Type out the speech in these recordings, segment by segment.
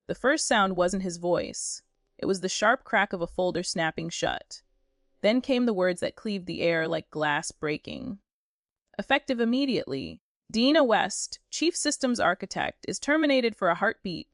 The first sound wasn't his voice. It was the sharp crack of a folder snapping shut. Then came the words that cleaved the air like glass breaking. Effective immediately, Dina West, Chief Systems Architect, is terminated for a heartbeat.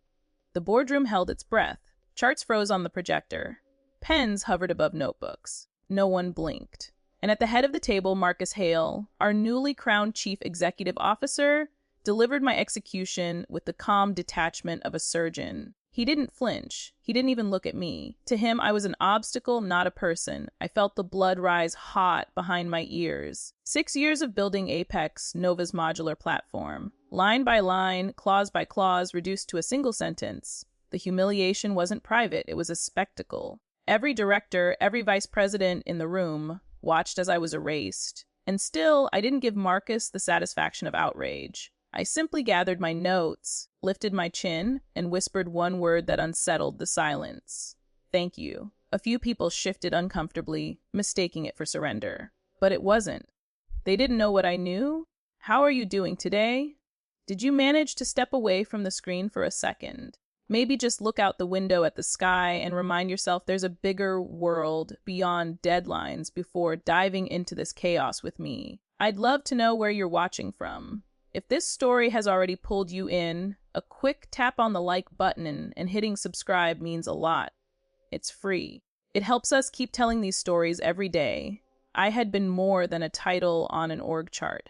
The boardroom held its breath. Charts froze on the projector. Pens hovered above notebooks. No one blinked. And at the head of the table, Marcus Hale, our newly crowned Chief Executive Officer, delivered my execution with the calm detachment of a surgeon. He didn't flinch. He didn't even look at me. To him, I was an obstacle, not a person. I felt the blood rise hot behind my ears. 6 years of building Apex, Nova's modular platform. Line by line, clause by clause, reduced to a single sentence. The humiliation wasn't private. It was a spectacle. Every director, every vice president in the room watched as I was erased. And still, I didn't give Marcus the satisfaction of outrage. I simply gathered my notes, lifted my chin, and whispered one word that unsettled the silence. Thank you. A few people shifted uncomfortably, mistaking it for surrender. But it wasn't. They didn't know what I knew. How are you doing today? Did you manage to step away from the screen for a second? Maybe just look out the window at the sky and remind yourself there's a bigger world beyond deadlines before diving into this chaos with me. I'd love to know where you're watching from. If this story has already pulled you in, a quick tap on the like button and hitting subscribe means a lot. It's free. It helps us keep telling these stories every day. I had been more than a title on an org chart.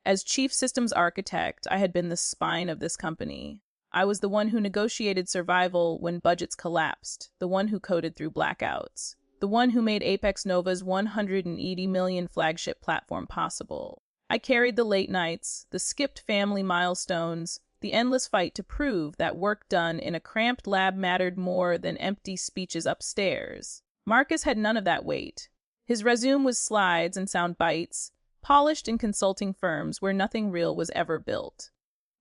As Chief Systems Architect, I had been the spine of this company. I was the one who negotiated survival when budgets collapsed, the one who coded through blackouts, the one who made Apex Nova's 180 million flagship platform possible. I carried the late nights, the skipped family milestones, the endless fight to prove that work done in a cramped lab mattered more than empty speeches upstairs. Marcus had none of that weight. His resume was slides and sound bites, polished in consulting firms where nothing real was ever built.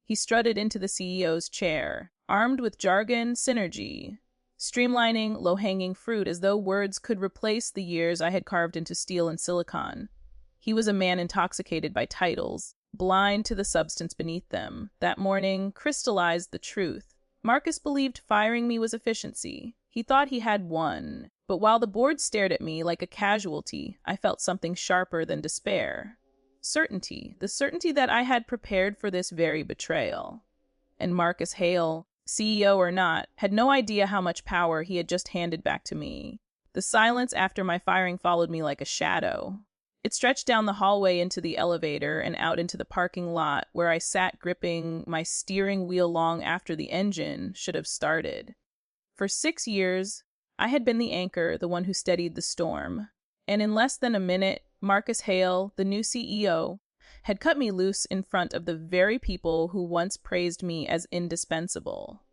He strutted into the CEO's chair, armed with jargon, synergy, streamlining low-hanging fruit as though words could replace the years I had carved into steel and silicon. He was a man intoxicated by titles, blind to the substance beneath them. That morning crystallized the truth. Marcus believed firing me was efficiency. He thought he had won. But while the board stared at me like a casualty, I felt something sharper than despair. Certainty. The certainty that I had prepared for this very betrayal. And Marcus Hale, CEO or not, had no idea how much power he had just handed back to me. The silence after my firing followed me like a shadow. It stretched down the hallway into the elevator and out into the parking lot where I sat gripping my steering wheel long after the engine should have started. For 6 years, I had been the anchor, the one who steadied the storm. And in less than a minute, Marcus Hale, the new CEO, had cut me loose in front of the very people who once praised me as indispensable.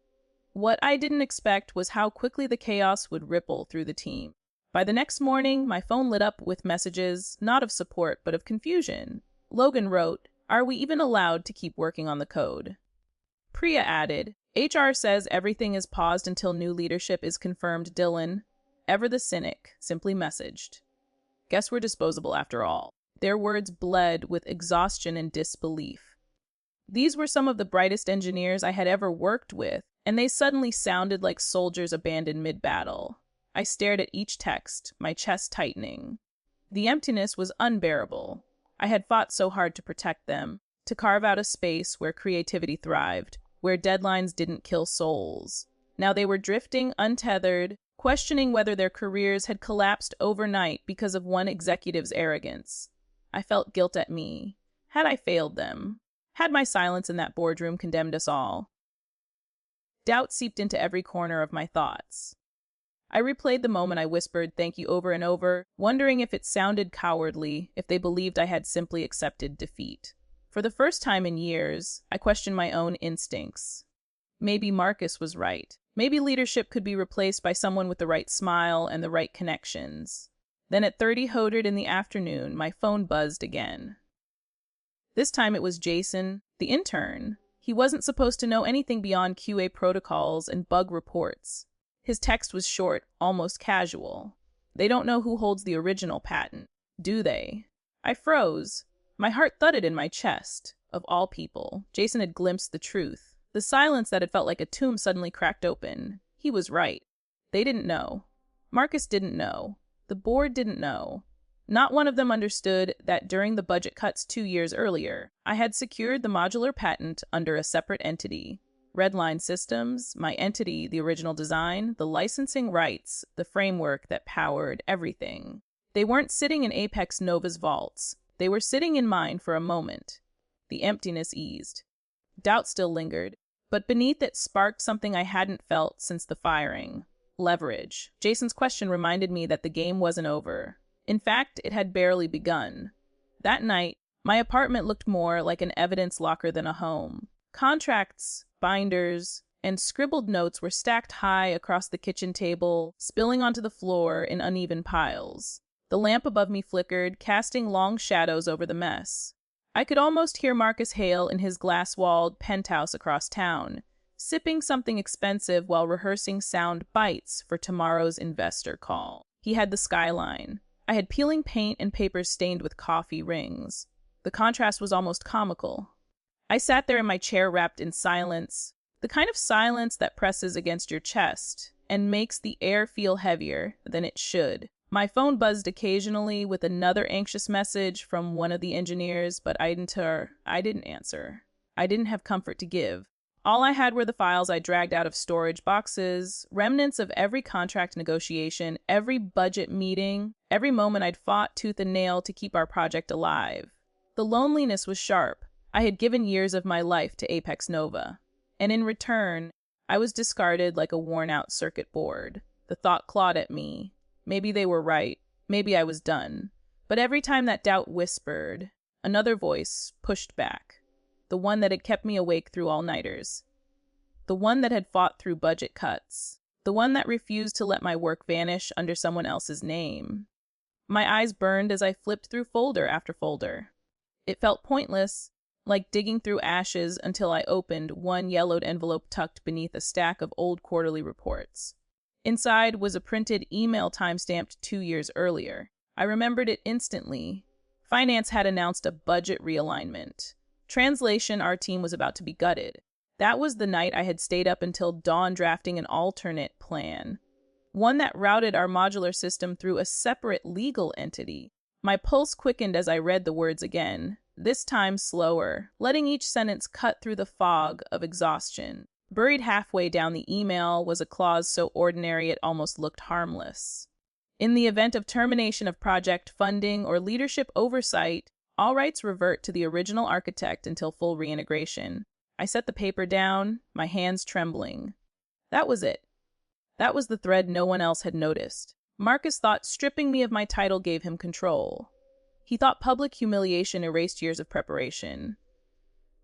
What I didn't expect was how quickly the chaos would ripple through the team. By the next morning, my phone lit up with messages, not of support, but of confusion. Logan wrote, "Are we even allowed to keep working on the code?" Priya added, "HR says everything is paused until new leadership is confirmed, Dylan." Ever the cynic simply messaged, "Guess we're disposable after all." Their words bled with exhaustion and disbelief. These were some of the brightest engineers I had ever worked with, and they suddenly sounded like soldiers abandoned mid-battle. I stared at each text, my chest tightening. The emptiness was unbearable. I had fought so hard to protect them, to carve out a space where creativity thrived, where deadlines didn't kill souls. Now they were drifting untethered, questioning whether their careers had collapsed overnight because of one executive's arrogance. I felt guilt at me. Had I failed them? Had my silence in that boardroom condemned us all? Doubt seeped into every corner of my thoughts. I replayed the moment I whispered thank you over and over, wondering if it sounded cowardly, if they believed I had simply accepted defeat. For the first time in years, I questioned my own instincts. Maybe Marcus was right. Maybe leadership could be replaced by someone with the right smile and the right connections. Then at 30 in the afternoon, my phone buzzed again. This time it was Jason, the intern. He wasn't supposed to know anything beyond QA protocols and bug reports. His text was short, almost casual. They don't know who holds the original patent, do they? I froze. My heart thudded in my chest. Of all people, Jason had glimpsed the truth. The silence that had felt like a tomb suddenly cracked open. He was right. They didn't know. Marcus didn't know. The board didn't know. Not one of them understood that during the budget cuts 2 years earlier, I had secured the modular patent under a separate entity. Redline Systems, my entity, the original design, the licensing rights, the framework that powered everything. They weren't sitting in Apex Nova's vaults. They were sitting in mine for a moment. The emptiness eased. Doubt still lingered, but beneath it sparked something I hadn't felt since the firing. Leverage. Jason's question reminded me that the game wasn't over. In fact, it had barely begun. That night, my apartment looked more like an evidence locker than a home. Contracts, binders, and scribbled notes were stacked high across the kitchen table, spilling onto the floor in uneven piles. The lamp above me flickered, casting long shadows over the mess. I could almost hear Marcus Hale in his glass-walled penthouse across town, sipping something expensive while rehearsing sound bites for tomorrow's investor call. He had the skyline. I had peeling paint and papers stained with coffee rings. The contrast was almost comical. I sat there in my chair wrapped in silence, the kind of silence that presses against your chest and makes the air feel heavier than it should. My phone buzzed occasionally with another anxious message from one of the engineers, but I didn't answer. I didn't have comfort to give. All I had were the files I dragged out of storage boxes, remnants of every contract negotiation, every budget meeting, every moment I'd fought tooth and nail to keep our project alive. The loneliness was sharp. I had given years of my life to Apex Nova, and in return, I was discarded like a worn-out circuit board. The thought clawed at me. Maybe they were right. Maybe I was done. But every time that doubt whispered, another voice pushed back. The one that had kept me awake through all-nighters. The one that had fought through budget cuts. The one that refused to let my work vanish under someone else's name. My eyes burned as I flipped through folder after folder. It felt pointless, like digging through ashes until I opened one yellowed envelope tucked beneath a stack of old quarterly reports. Inside was a printed email timestamped 2 years earlier. I remembered it instantly. Finance had announced a budget realignment. Translation, our team was about to be gutted. That was the night I had stayed up until dawn drafting an alternate plan. One that routed our modular system through a separate legal entity. My pulse quickened as I read the words again, this time slower, letting each sentence cut through the fog of exhaustion. Buried halfway down the email was a clause so ordinary it almost looked harmless. In the event of termination of project funding or leadership oversight, all rights revert to the original architect until full reintegration. I set the paper down, my hands trembling. That was it. That was the thread no one else had noticed. Marcus thought stripping me of my title gave him control. He thought public humiliation erased years of preparation.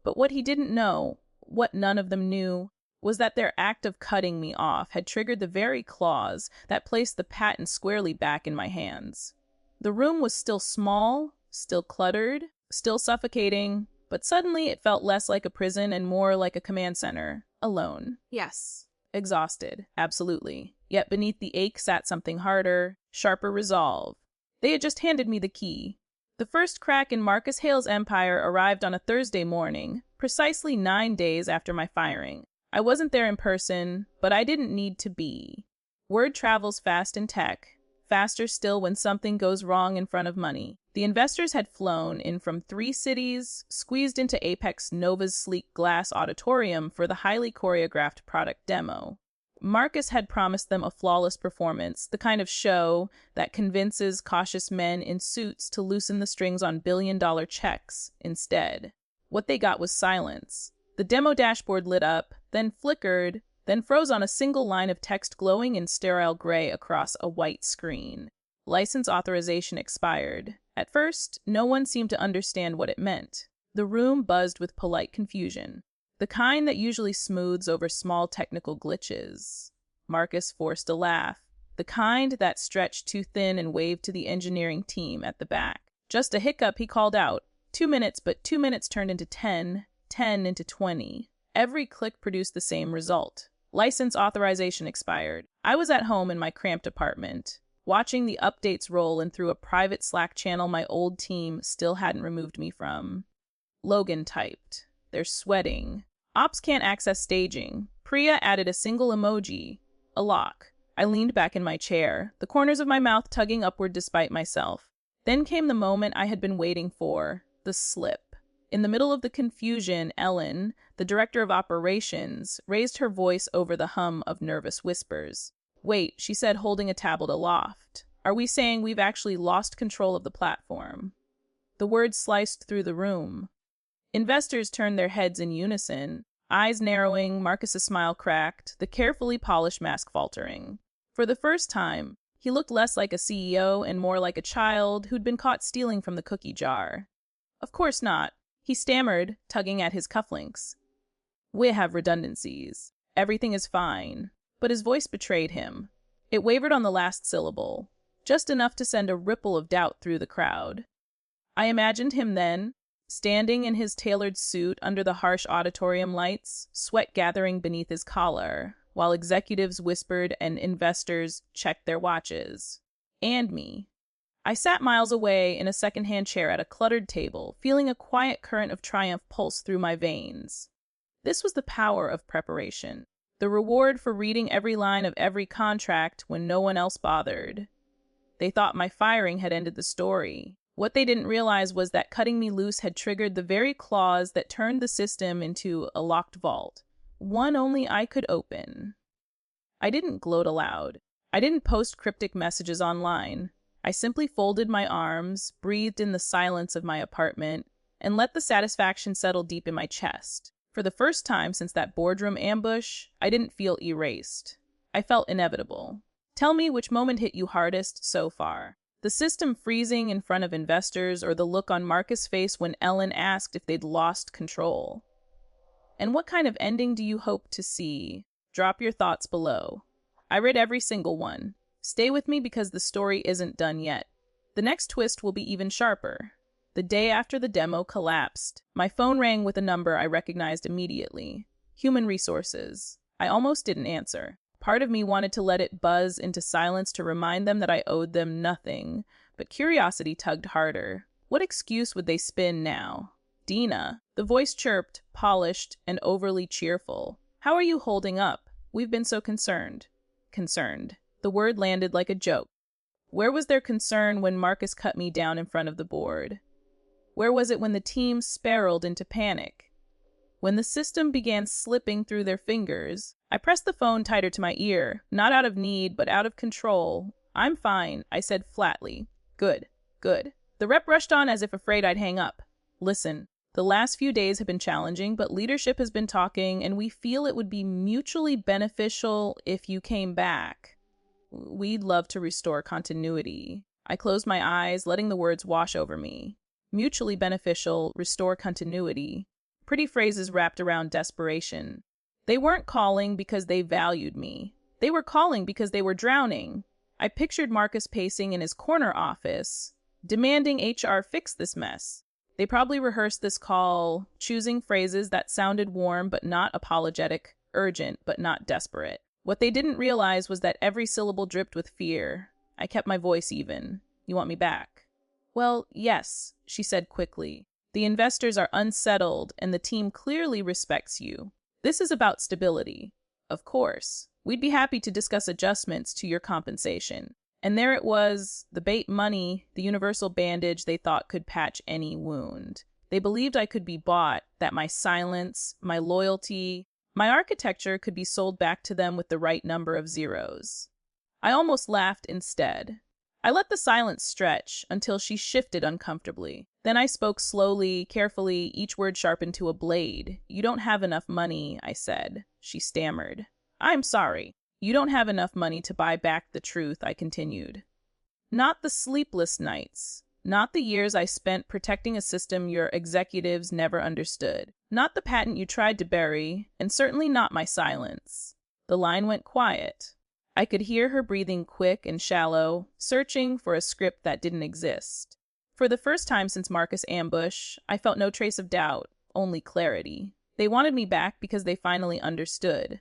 But what he didn't know, what none of them knew, was that their act of cutting me off had triggered the very clause that placed the patent squarely back in my hands. The room was still small, still cluttered, still suffocating, but suddenly it felt less like a prison and more like a command center. Alone. Yes. Exhausted. Absolutely. Yet beneath the ache sat something harder, sharper resolve. They had just handed me the key. The first crack in Marcus Hale's empire arrived on a Thursday morning, precisely 9 days after my firing. I wasn't there in person, but I didn't need to be. Word travels fast in tech, faster still when something goes wrong in front of money. The investors had flown in from 3 cities, squeezed into Apex Nova's sleek glass auditorium for the highly choreographed product demo. Marcus had promised them a flawless performance, the kind of show that convinces cautious men in suits to loosen the strings on billion-dollar checks instead. What they got was silence. The demo dashboard lit up, then flickered, then froze on a single line of text glowing in sterile gray across a white screen. License authorization expired. At first, no one seemed to understand what it meant. The room buzzed with polite confusion. The kind that usually smooths over small technical glitches. Marcus forced a laugh. The kind that stretched too thin and waved to the engineering team at the back. Just a hiccup, he called out. 2 minutes, but 2 minutes turned into 10, 10 into 20. Every click produced the same result. License authorization expired. I was at home in my cramped apartment, watching the updates roll in through a private Slack channel my old team still hadn't removed me from. Logan typed. They're sweating. Ops can't access staging. Priya added a single emoji. A lock. I leaned back in my chair, the corners of my mouth tugging upward despite myself. Then came the moment I had been waiting for, the slip. In the middle of the confusion, Ellen, the director of operations, raised her voice over the hum of nervous whispers. "Wait," she said, holding a tablet aloft. "Are we saying we've actually lost control of the platform?" The words sliced through the room. Investors turned their heads in unison, eyes narrowing, Marcus's smile cracked, the carefully polished mask faltering. For the first time, he looked less like a CEO and more like a child who'd been caught stealing from the cookie jar. "Of course not," he stammered, tugging at his cufflinks. "We have redundancies. Everything is fine." But his voice betrayed him. It wavered on the last syllable, just enough to send a ripple of doubt through the crowd. I imagined him then, standing in his tailored suit under the harsh auditorium lights, sweat gathering beneath his collar, while executives whispered and investors checked their watches. And me. I sat miles away in a second-hand chair at a cluttered table, feeling a quiet current of triumph pulse through my veins. This was the power of preparation, the reward for reading every line of every contract when no one else bothered. They thought my firing had ended the story. What they didn't realize was that cutting me loose had triggered the very clause that turned the system into a locked vault, one only I could open. I didn't gloat aloud. I didn't post cryptic messages online. I simply folded my arms, breathed in the silence of my apartment, and let the satisfaction settle deep in my chest. For the first time since that boardroom ambush, I didn't feel erased. I felt inevitable. Tell me which moment hit you hardest so far. The system freezing in front of investors, or the look on Marcus' face when Ellen asked if they'd lost control? And what kind of ending do you hope to see? Drop your thoughts below. I read every single one. Stay with me because the story isn't done yet. The next twist will be even sharper. The day after the demo collapsed, my phone rang with a number I recognized immediately. Human Resources. I almost didn't answer. Part of me wanted to let it buzz into silence to remind them that I owed them nothing, but curiosity tugged harder. What excuse would they spin now? "Dina." The voice chirped, polished, and overly cheerful. "How are you holding up? We've been so concerned." Concerned. The word landed like a joke. Where was their concern when Marcus cut me down in front of the board? Where was it when the team spiraled into panic? When the system began slipping through their fingers, I pressed the phone tighter to my ear, not out of need, but out of control. "I'm fine," I said flatly. "Good, good." The rep rushed on as if afraid I'd hang up. "Listen, the last few days have been challenging, but leadership has been talking, and we feel it would be mutually beneficial if you came back. We'd love to restore continuity." I closed my eyes, letting the words wash over me. Mutually beneficial, restore continuity. Pretty phrases wrapped around desperation. They weren't calling because they valued me. They were calling because they were drowning. I pictured Marcus pacing in his corner office, demanding HR fix this mess. They probably rehearsed this call, choosing phrases that sounded warm but not apologetic, urgent but not desperate. What they didn't realize was that every syllable dripped with fear. I kept my voice even. "You want me back?" "Well, yes," she said quickly. "The investors are unsettled, and the team clearly respects you. This is about stability. Of course, we'd be happy to discuss adjustments to your compensation." And there it was, the bait money, the universal bandage they thought could patch any wound. They believed I could be bought, that my silence, my loyalty, my architecture could be sold back to them with the right number of zeros. I almost laughed instead. I let the silence stretch until she shifted uncomfortably. Then I spoke slowly, carefully, each word sharpened to a blade. "You don't have enough money," I said. She stammered. "I'm sorry. You don't have enough money to buy back the truth," I continued. "Not the sleepless nights. Not the years I spent protecting a system your executives never understood. Not the patent you tried to bury, and certainly not my silence." The line went quiet. I could hear her breathing quick and shallow, searching for a script that didn't exist. For the first time since Marcus' ambush, I felt no trace of doubt, only clarity. They wanted me back because they finally understood.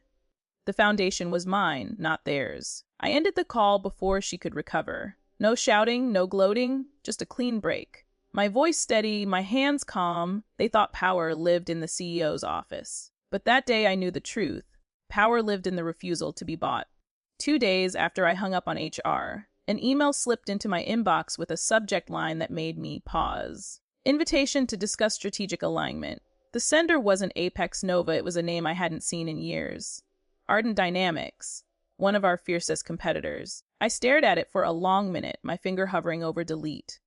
The foundation was mine, not theirs. I ended the call before she could recover. No shouting, no gloating, just a clean break. My voice steady, my hands calm. They thought power lived in the CEO's office. But that day I knew the truth. Power lived in the refusal to be bought. 2 days after I hung up on HR, an email slipped into my inbox with a subject line that made me pause. Invitation to discuss strategic alignment. The sender wasn't Apex Nova, it was a name I hadn't seen in years. Ardent Dynamics, one of our fiercest competitors. I stared at it for a long minute, my finger hovering over delete.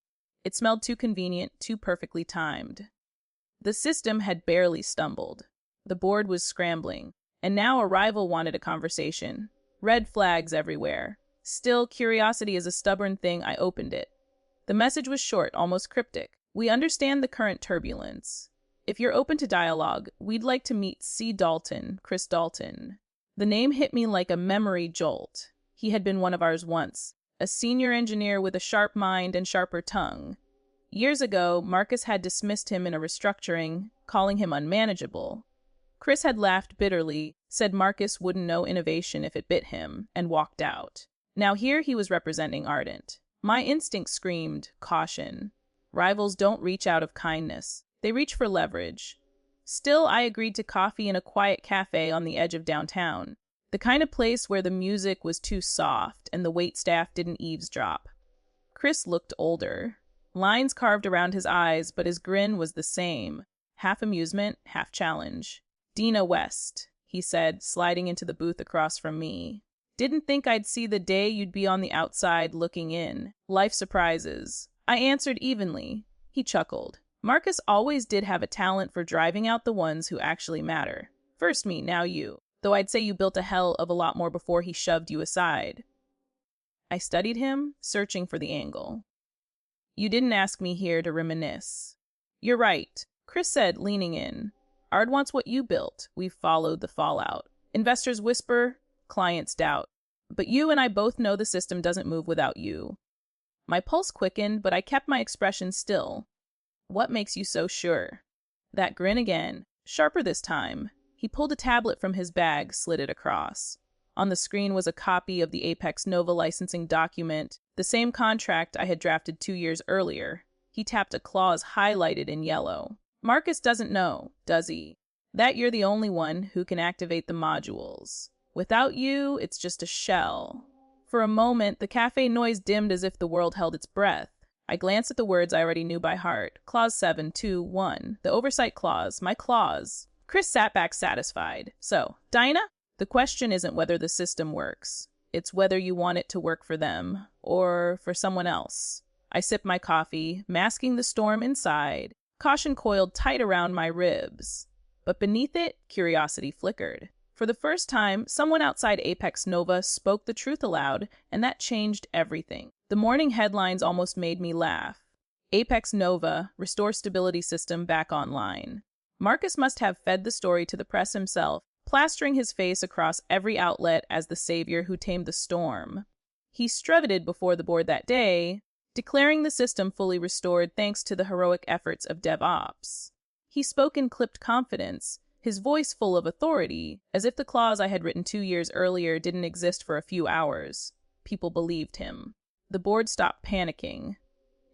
It smelled too convenient, too perfectly timed. The system had barely stumbled. The board was scrambling, and now a rival wanted a conversation. Red flags everywhere. Still, curiosity is a stubborn thing. I opened it. The message was short, almost cryptic. We understand the current turbulence. If you're open to dialogue, we'd like to meet C. Dalton, Chris Dalton. The name hit me like a memory jolt. He had been one of ours once, a senior engineer with a sharp mind and sharper tongue. Years ago, Marcus had dismissed him in a restructuring, calling him unmanageable. Chris had laughed bitterly, said Marcus wouldn't know innovation if it bit him, and walked out. Now here he was representing Ardent. My instinct screamed, caution. Rivals don't reach out of kindness. They reach for leverage. Still, I agreed to coffee in a quiet cafe on the edge of downtown, the kind of place where the music was too soft and the waitstaff didn't eavesdrop. Chris looked older. Lines carved around his eyes, but his grin was the same. Half amusement, half challenge. Dina West, he said, sliding into the booth across from me. Didn't think I'd see the day you'd be on the outside looking in. Life surprises. I answered evenly. He chuckled. Marcus always did have a talent for driving out the ones who actually matter. First me, now you. Though I'd say you built a hell of a lot more before he shoved you aside. I studied him, searching for the angle. You didn't ask me here to reminisce. You're right, Chris said, leaning in. Ard wants what you built. We've followed the fallout. Investors whisper, clients doubt. But you and I both know the system doesn't move without you. My pulse quickened, but I kept my expression still. What makes you so sure? That grin again, sharper this time. He pulled a tablet from his bag, slid it across. On the screen was a copy of the Apex Nova licensing document, the same contract I had drafted 2 years earlier. He tapped a clause highlighted in yellow. Marcus doesn't know, does he? That you're the only one who can activate the modules. Without you, it's just a shell. For a moment, the cafe noise dimmed as if the world held its breath. I glanced at the words I already knew by heart. Clause 7.2.1. The oversight clause. My clause. Chris sat back satisfied. So, Dinah? The question isn't whether the system works. It's whether you want it to work for them, or for someone else. I sipped my coffee, masking the storm inside, caution coiled tight around my ribs. But beneath it, curiosity flickered. For the first time, someone outside Apex Nova spoke the truth aloud, and that changed everything. The morning headlines almost made me laugh. Apex Nova, restore stability system back online. Marcus must have fed the story to the press himself, plastering his face across every outlet as the savior who tamed the storm. He strutted before the board that day, declaring the system fully restored thanks to the heroic efforts of DevOps. He spoke in clipped confidence, his voice full of authority, as if the clause I had written 2 years earlier didn't exist for a few hours. People believed him. The board stopped panicking.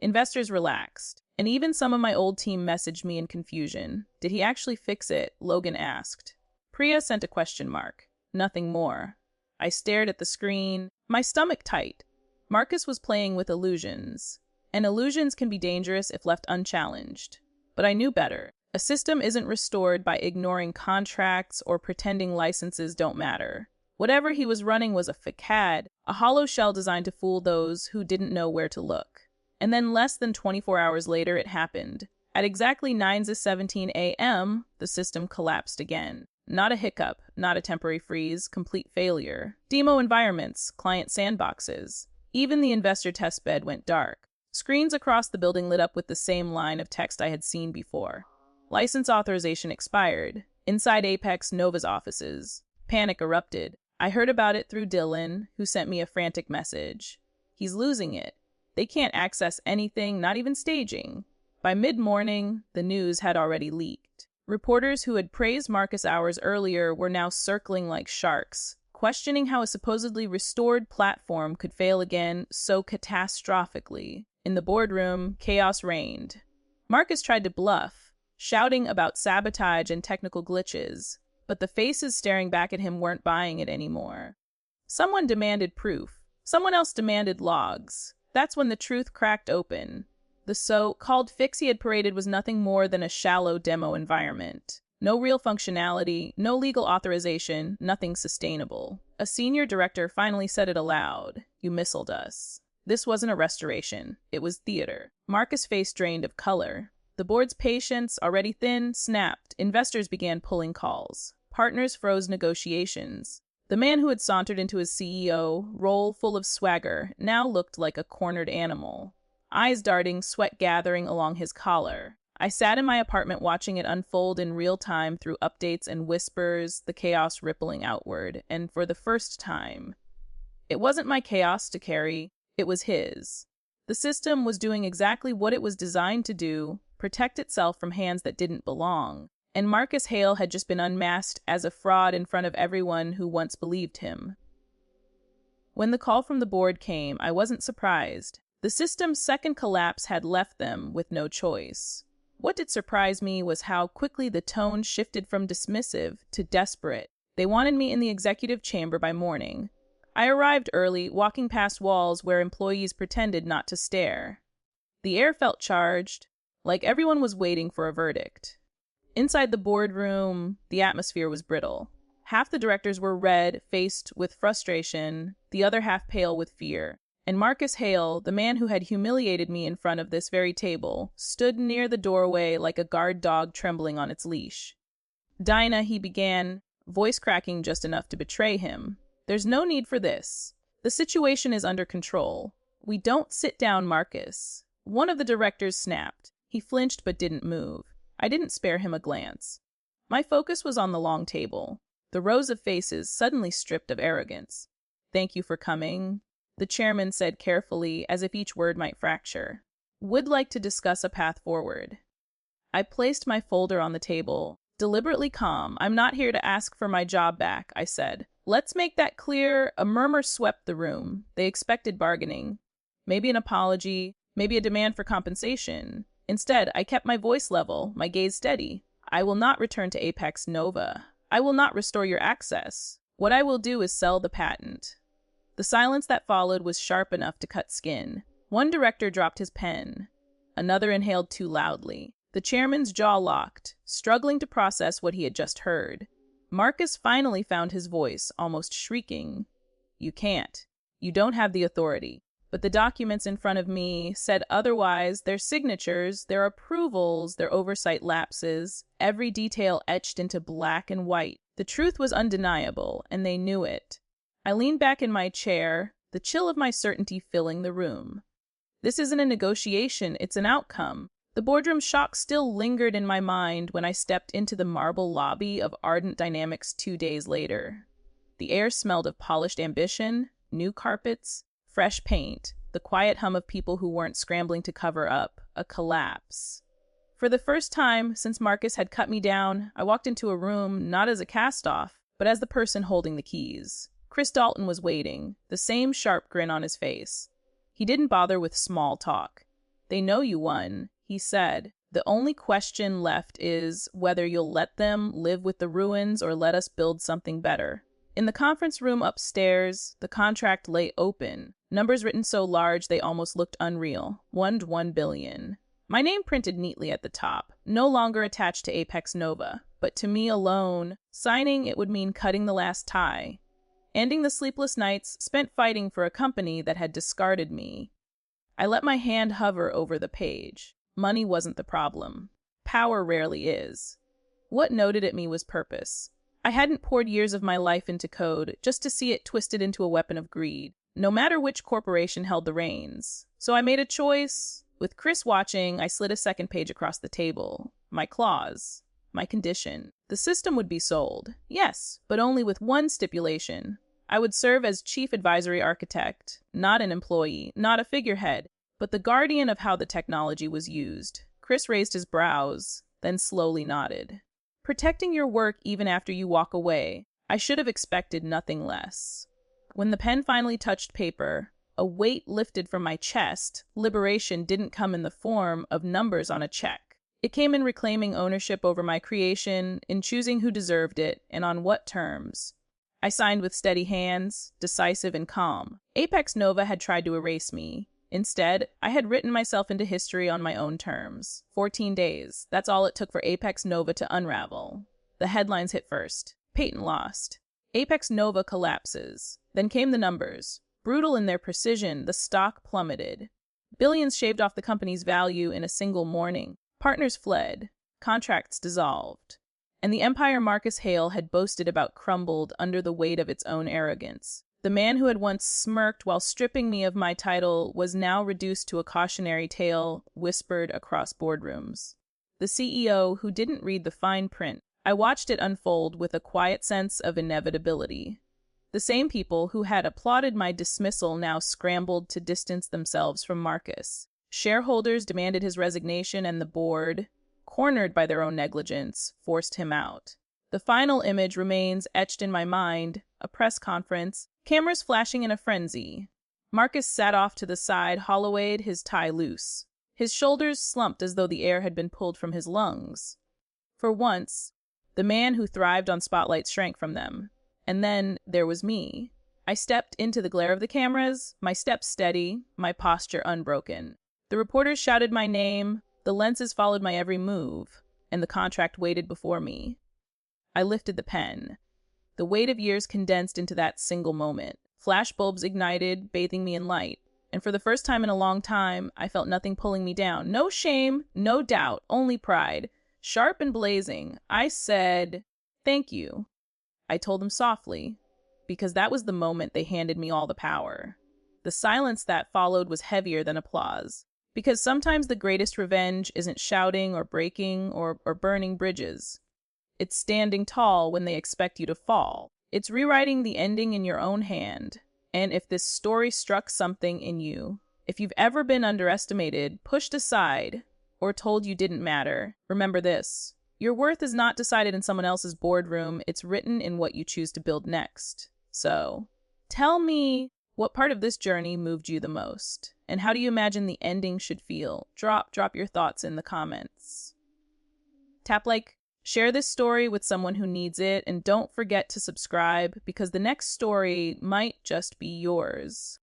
Investors relaxed, and even some of my old team messaged me in confusion. Did he actually fix it? Logan asked. Priya sent a question mark. Nothing more. I stared at the screen, my stomach tight. Marcus was playing with illusions, and illusions can be dangerous if left unchallenged. But I knew better. A system isn't restored by ignoring contracts or pretending licenses don't matter. Whatever he was running was a facade, a hollow shell designed to fool those who didn't know where to look. And then less than 24 hours later, it happened. At exactly 9:17 a.m., the system collapsed again. Not a hiccup, not a temporary freeze, complete failure. Demo environments, client sandboxes. Even the investor test bed went dark. Screens across the building lit up with the same line of text I had seen before. License authorization expired. Inside Apex Nova's offices. Panic erupted. I heard about it through Dylan, who sent me a frantic message. He's losing it. They can't access anything, not even staging. By mid-morning, the news had already leaked. Reporters who had praised Marcus hours earlier were now circling like sharks, questioning how a supposedly restored platform could fail again so catastrophically. In the boardroom, chaos reigned. Marcus tried to bluff, shouting about sabotage and technical glitches. but the faces staring back at him weren't buying it anymore. Someone demanded proof. Someone else demanded logs. That's when the truth cracked open. The so-called fix he had paraded was nothing more than a shallow demo environment. No real functionality, no legal authorization, nothing sustainable. A senior director finally said it aloud. "You missiled us." This wasn't a restoration. It was theater. Marcus' face drained of color. The board's patience, already thin, snapped. Investors began pulling calls. Partners froze negotiations. The man who had sauntered into his CEO role full of swagger now looked like a cornered animal. Eyes darting, sweat gathering along his collar. I sat in my apartment watching it unfold in real time through updates and whispers, the chaos rippling outward. And for the first time, it wasn't my chaos to carry, it was his. The system was doing exactly what it was designed to do, protect itself from hands that didn't belong. And Marcus Hale had just been unmasked as a fraud in front of everyone who once believed him. When the call from the board came, I wasn't surprised. The system's second collapse had left them with no choice. What did surprise me was how quickly the tone shifted from dismissive to desperate. They wanted me in the executive chamber by morning. I arrived early, walking past walls where employees pretended not to stare. The air felt charged, like everyone was waiting for a verdict. Inside the boardroom, the atmosphere was brittle. Half the directors were red, faced with frustration, the other half pale with fear. And Marcus Hale, the man who had humiliated me in front of this very table, stood near the doorway like a guard dog trembling on its leash. "Dinah," he began, voice cracking just enough to betray him. "There's no need for this. The situation is under control. We don't sit down, Marcus." One of the directors snapped. He flinched but didn't move. I didn't spare him a glance. My focus was on the long table, the rows of faces suddenly stripped of arrogance. "Thank you for coming," the chairman said carefully, as if each word might fracture. "Would like to discuss a path forward." I placed my folder on the table, deliberately calm. "I'm not here to ask for my job back," I said. "Let's make that clear." A murmur swept the room. They expected bargaining. Maybe an apology, maybe a demand for compensation. Instead, I kept my voice level, my gaze steady. "I will not return to Apex Nova. I will not restore your access. What I will do is sell the patent." The silence that followed was sharp enough to cut skin. One director dropped his pen. Another inhaled too loudly. The chairman's jaw locked, struggling to process what he had just heard. Marcus finally found his voice, almost shrieking. "You can't. You don't have the authority." But the documents in front of me said otherwise, their signatures, their approvals, their oversight lapses, every detail etched into black and white. The truth was undeniable, and they knew it. I leaned back in my chair, the chill of my certainty filling the room. This isn't a negotiation, it's an outcome. The boardroom shock still lingered in my mind when I stepped into the marble lobby of Ardent Dynamics 2 days later. The air smelled of polished ambition, new carpets, fresh paint, the quiet hum of people who weren't scrambling to cover up, a collapse. For the first time since Marcus had cut me down, I walked into a room not as a cast-off, but as the person holding the keys. Chris Dalton was waiting, the same sharp grin on his face. He didn't bother with small talk. "They know you won," he said. "The only question left is whether you'll let them live with the ruins or let us build something better." In the conference room upstairs, the contract lay open, numbers written so large they almost looked unreal. 1 billion. My name printed neatly at the top, no longer attached to Apex Nova, but to me alone. Signing it would mean cutting the last tie, ending the sleepless nights spent fighting for a company that had discarded me. I let my hand hover over the page. Money wasn't the problem. Power rarely is. What noted at me was purpose. I hadn't poured years of my life into code just to see it twisted into a weapon of greed, no matter which corporation held the reins. So I made a choice. With Chris watching, I slid a second page across the table. My clause. My condition. The system would be sold. Yes, but only with one stipulation. I would serve as chief advisory architect, not an employee, not a figurehead, but the guardian of how the technology was used. Chris raised his brows, then slowly nodded. "Protecting your work even after you walk away. I should have expected nothing less." When the pen finally touched paper, a weight lifted from my chest. Liberation didn't come in the form of numbers on a check. It came in reclaiming ownership over my creation, in choosing who deserved it, and on what terms. I signed with steady hands, decisive and calm. Apex Nova had tried to erase me. Instead, I had written myself into history on my own terms. 14 days. That's all it took for Apex Nova to unravel. The headlines hit first. Patent lost. Apex Nova collapses. Then came the numbers. Brutal in their precision, the stock plummeted. Billions shaved off the company's value in a single morning. Partners fled. Contracts dissolved. And the empire Marcus Hale had boasted about crumbled under the weight of its own arrogance. The man who had once smirked while stripping me of my title was now reduced to a cautionary tale whispered across boardrooms. The CEO who didn't read the fine print. I watched it unfold with a quiet sense of inevitability. The same people who had applauded my dismissal now scrambled to distance themselves from Marcus. Shareholders demanded his resignation, and the board, cornered by their own negligence, forced him out. The final image remains etched in my mind, a press conference, cameras flashing in a frenzy. Marcus sat off to the side, hollow-eyed, his tie loose. His shoulders slumped as though the air had been pulled from his lungs. For once, the man who thrived on spotlights shrank from them. And then there was me. I stepped into the glare of the cameras, my steps steady, my posture unbroken. The reporters shouted my name, the lenses followed my every move, and the contract waited before me. I lifted the pen. The weight of years condensed into that single moment. Flashbulbs ignited, bathing me in light. And for the first time in a long time, I felt nothing pulling me down. No shame, no doubt, only pride. Sharp and blazing, I said, "Thank you." I told them softly, because that was the moment they handed me all the power. The silence that followed was heavier than applause. Because sometimes the greatest revenge isn't shouting or breaking or burning bridges. It's standing tall when they expect you to fall. It's rewriting the ending in your own hand. And if this story struck something in you, if you've ever been underestimated, pushed aside, or told you didn't matter, remember this. Your worth is not decided in someone else's boardroom. It's written in what you choose to build next. So, tell me, what part of this journey moved you the most? And how do you imagine the ending should feel? Drop your thoughts in the comments. Tap like, share this story with someone who needs it, and don't forget to subscribe because the next story might just be yours.